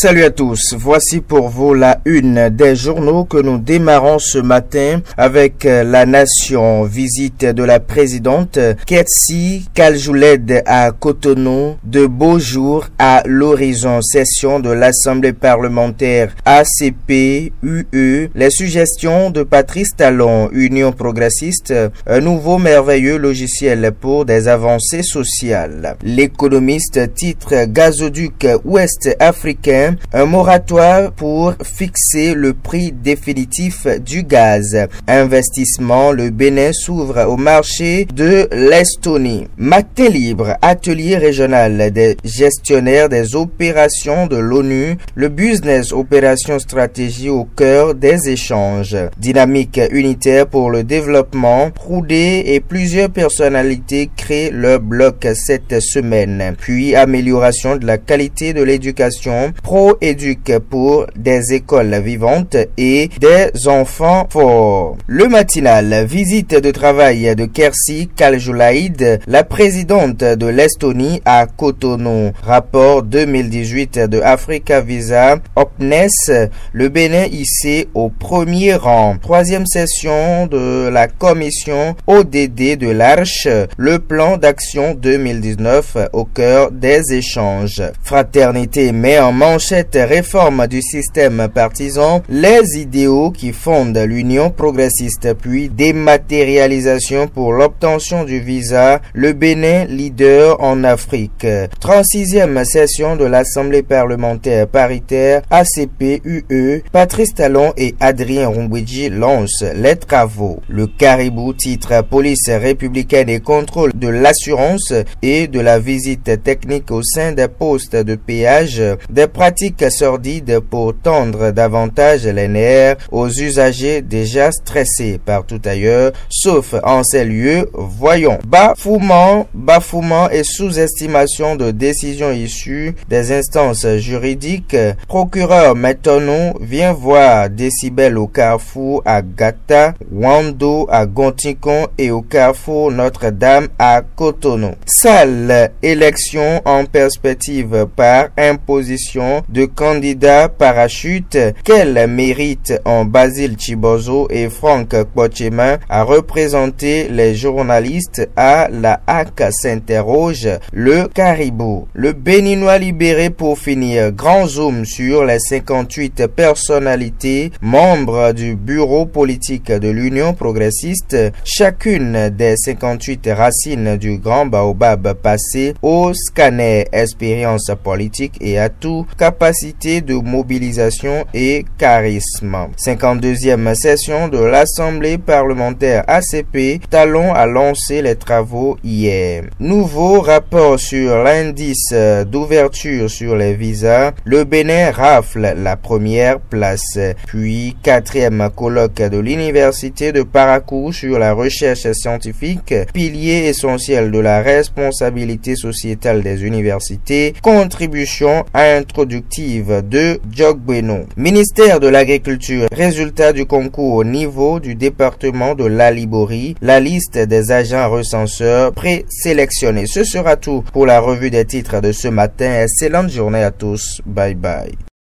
Salut à tous, voici pour vous la une des journaux que nous démarrons ce matin avec La Nation, visite de la présidente Ketsi Kaljouled à Cotonou, de beaux jours à l'horizon, session de l'Assemblée parlementaire ACP-UE, les suggestions de Patrice Talon, Union progressiste, un nouveau merveilleux logiciel pour des avancées sociales. L'économiste titre Gazoduc ouest africain, un moratoire pour fixer le prix définitif du gaz. Investissement, le Bénin s'ouvre au marché de l'Estonie. Matin libre, atelier régional des gestionnaires des opérations de l'ONU, le business opération stratégie au cœur des échanges. Dynamique unitaire pour le développement, Proudé et plusieurs personnalités créent leur bloc cette semaine. Puis amélioration de la qualité de l'éducation, Pro-Éduc pour des écoles vivantes et des enfants forts. Le matinal, visite de travail de Ketsi Kaljouled, la présidente de l'Estonie à Cotonou. Rapport 2018 de Africa Visa Openness, le Bénin hissé au premier rang. Troisième session de la commission ODD de l'Arche, le plan d'action 2019 au cœur des échanges. Fraternité met en manchette réforme du système partisan, les idéaux qui fondent l'Union progressiste, puis dématérialisation pour l'obtention du visa, le Bénin leader en Afrique. 36e session de l'Assemblée parlementaire paritaire ACP-UE, Patrice Talon et Adrien Rungwedji lancent les travaux. Le Caribou titre police républicaine et contrôle de l'assurance et de la visite technique au sein des postes de péage, des pratiques sordides pour tendre davantage les nerfs aux usagers déjà stressés partout ailleurs, sauf en ces lieux, voyons. Bafouement et sous-estimation de décisions issues des instances juridiques. Procureur Metonou vient voir Décibel au carrefour à Gata, Wando à Gontikon et au carrefour Notre-Dame à Cotonou. Salle élection en perspective par imposition de candidats parachute. Quel mérite ont Basile Chibozo et Franck Kpochema à représenter les journalistes à la HAC s'interroge. Le Caribou. Le Béninois libéré pour finir. Grand zoom sur les 58 personnalités membres du bureau politique de l'Union progressiste. Chacune des 58 racines du grand baobab passé au scanner expérience politique et atout, capacité de mobilisation et charisme. 52e session de l'Assemblée parlementaire ACP, Talon a lancé les travaux hier. Nouveau rapport sur l'indice d'ouverture sur les visas, le Bénin rafle la première place. Puis 4e colloque de l'Université de Parakou sur la recherche scientifique, pilier essentiel de la responsabilité sociétale des universités, contribution introductive de Djogbeno. Ministère de l'Agriculture, résultat du concours au niveau du département de l'Alibori, la liste des agents recenseurs présélectionnés. Ce sera tout pour la revue des titres de ce matin. Excellente journée à tous. Bye bye.